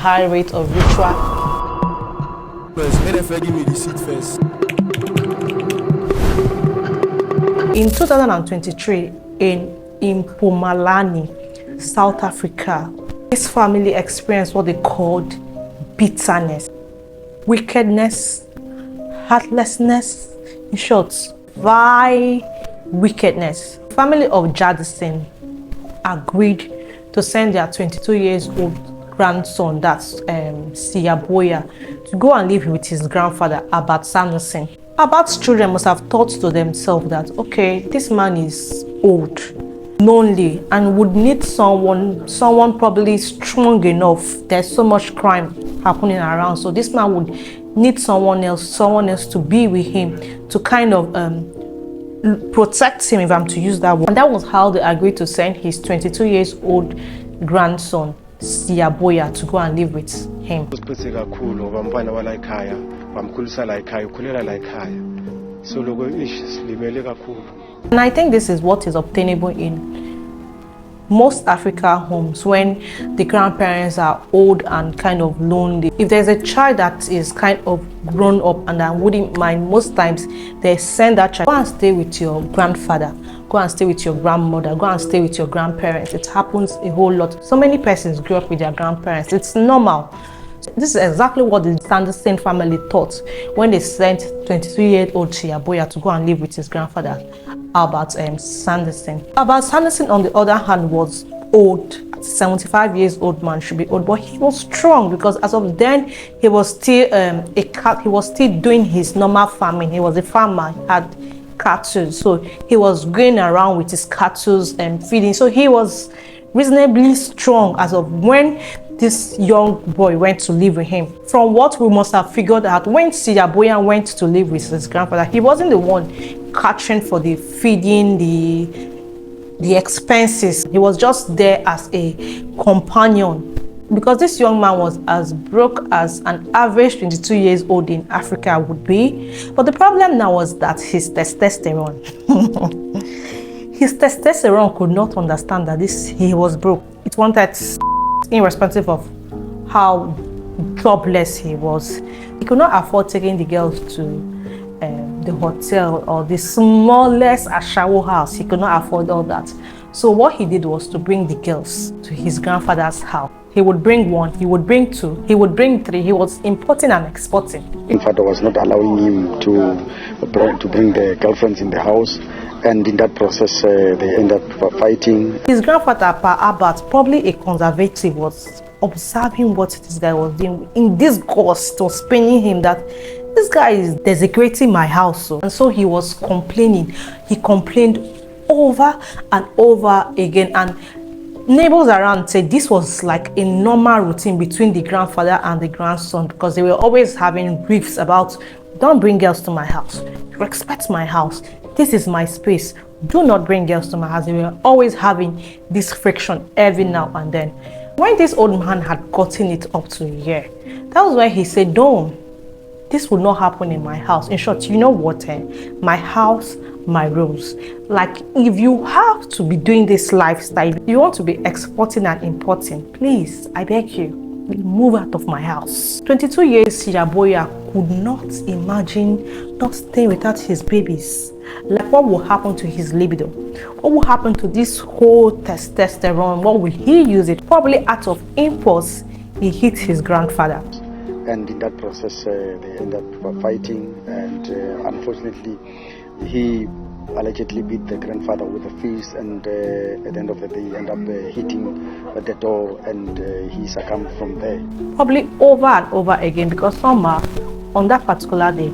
high rate of ritual. Give me the seat first. In 2023, in Mpumalanga, South Africa, this family experienced what they called bitterness, wickedness, heartlessness, in short, vile wickedness. The family of Sanderson agreed to send their 22 years old grandson, that's Siyanbonya, to go and live with his grandfather, Albert Sanderson. Albert's children must have thought to themselves that, okay, this man is old, lonely, and would need someone probably strong enough. There's so much crime happening around, so this man would need someone else to be with him, to kind of protect him, if I'm to use that word. And that was how they agreed to send his 22 years old grandson Siyanbonya to go and live with him. And I think this is what is obtainable in most African homes when the grandparents are old and kind of lonely. If there's a child that is kind of grown up and I wouldn't mind, most times they send that child, go and stay with your grandfather, go and stay with your grandmother, go and stay with your grandparents. It happens a whole lot. So many persons grew up with their grandparents. It's normal. This is exactly what the Sanderson family thought when they sent 22-year-old Siyanbonya to go and live with his grandfather, Albert Sanderson. Albert Sanderson, on the other hand, was old. 75 years old man should be old, but he was strong because as of then he was still doing his normal farming. He was a farmer, he had cattle, so he was going around with his cattle and feeding. So he was reasonably strong as of when this young boy went to live with him. From what we must have figured out, when Siyanbonya went to live with his grandfather, he wasn't the one catching for the feeding, the expenses. He was just there as a companion, because this young man was as broke as an average 22 years old in Africa would be. But the problem now was that his testosterone could not understand that he was broke. It wanted, irrespective of how jobless he was. He could not afford taking the girls to the hotel or the smallest ashawo house. He could not afford all that. So what he did was to bring the girls to his grandfather's house. He would bring one, he would bring two, he would bring three. He was importing and exporting. In fact, I was not allowing him to bring the girlfriends in the house, and in that process they ended up fighting. His grandfather, Pa Albert, probably a conservative, was observing what this guy was doing. In disgust, was paining him that this guy is desecrating my house. And so he was complaining. He complained over and over again, and neighbors around said this was like a normal routine between the grandfather and the grandson, because they were always having riffs about, don't bring girls to my house, respect my house, this is my space, do not bring girls to my house. They were always having this friction every now and then. When this old man had gotten it up to a year, that was why he said, don't, this will not happen in my house. In short, you know what, my house, my rules. Like, if you have to be doing this lifestyle, you want to be exporting and importing, please, I beg you, move out of my house. 22 years Siyanbonya could not imagine not staying without his babies. Like, what will happen to his libido? What will happen to this whole testosterone? What will he use it? Probably out of impulse, he hit his grandfather. And in that process, they ended up fighting, and unfortunately, he allegedly beat the grandfather with a fist, and at the end of the day, he ended up hitting the door, and he succumbed from there. Probably over and over again, because somehow, on that particular day,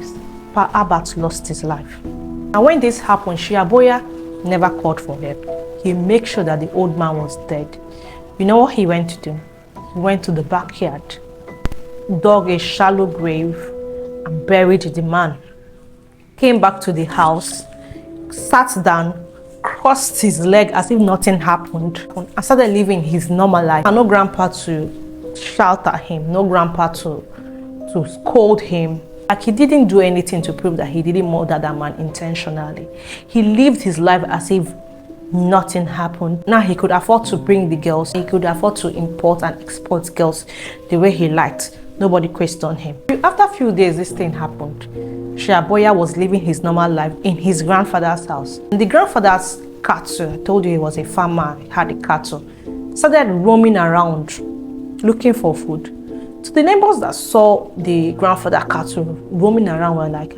Pa Albert lost his life. And when this happened, Siyanbonya never called for help. He made sure that the old man was dead. You know what he went to do? He went to the backyard, dug a shallow grave, and buried the man. Came back to the house, sat down, crossed his leg as if nothing happened, and started living his normal life. And no grandpa to shout at him, no grandpa to scold him. Like, he didn't do anything to prove that he didn't murder that man intentionally. He lived his life as if nothing happened. Now he could afford to bring the girls. He could afford to import and export girls the way he liked. Nobody questioned him. After a few days, this thing happened. Siyanbonya was living his normal life in his grandfather's house. And the grandfather's cattle, I told you he was a farmer, he had a cattle, started roaming around looking for food. So the neighbors that saw the grandfather cattle roaming around were like,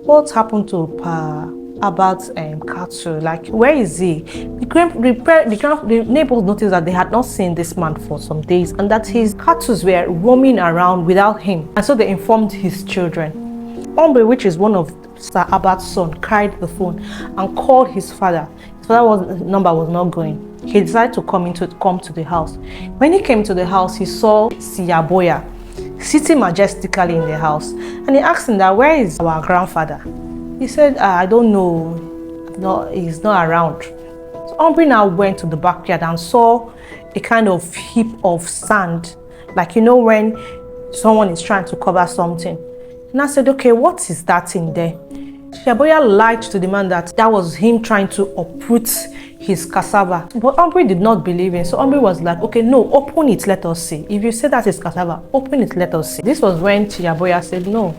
what happened to cattle? Like, where is he? The neighbors noticed that they had not seen this man for some days and that his cattle were roaming around without him. And so they informed his children. Ombre, which is one of Sir Abat's son, carried the phone and called his father. His father's number was not going. He decided to come to the house. When he came to the house, he saw Siyanbonya sitting majestically in the house, and he asked him that, where is our grandfather? He said, I don't know. No, he's not around. So Ombre now went to the backyard and saw a kind of heap of sand, like, you know, when someone is trying to cover something. And I said, okay, what is that in there? Siyanbonya lied to the man that was him trying to uproot his cassava. But Ombre did not believe him. So Ombre was like, okay, no, open it, let us see. If you say that is cassava, open it, let us see. This was when Siyanbonya said, no,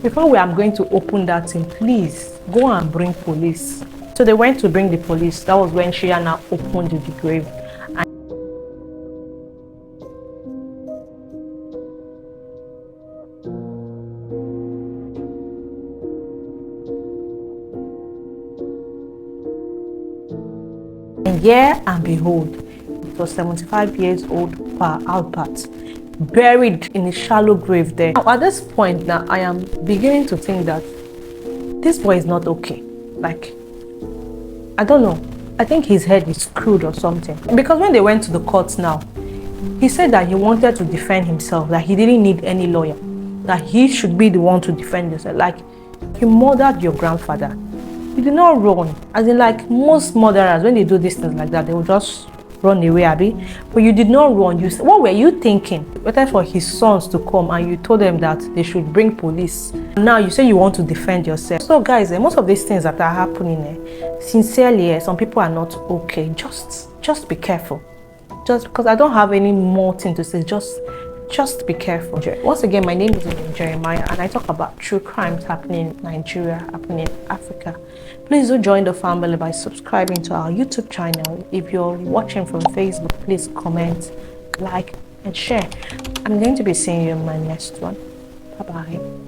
before we are going to open that thing, please go and bring police. So they went to bring the police. That was when Siyanbonya opened the grave. And yeah, and behold, it was 75 years old per Albert, buried in a shallow grave there. Now, at this point now, I am beginning to think that this boy is not okay. Like, I don't know. I think his head is screwed or something. Because when they went to the court now, he said that he wanted to defend himself, that he didn't need any lawyer, that he should be the one to defend himself. Like, you murdered your grandfather. You did not run. As in, like, most murderers, when they do these things like that, they will just run away, Abby. But you did not run. What were you thinking? Better for his sons to come and you told them that they should bring police. Now you say you want to defend yourself. So guys, most of these things that are happening, sincerely, some people are not okay. Just be careful. Just because I don't have any more thing to say, just be careful. Once again, my name is Jeremiah and I talk about true crimes happening in Nigeria, happening in Africa. Please do join the family by subscribing to our YouTube channel. If you're watching from Facebook, please comment, like and share. I'm going to be seeing you in my next one. Bye bye.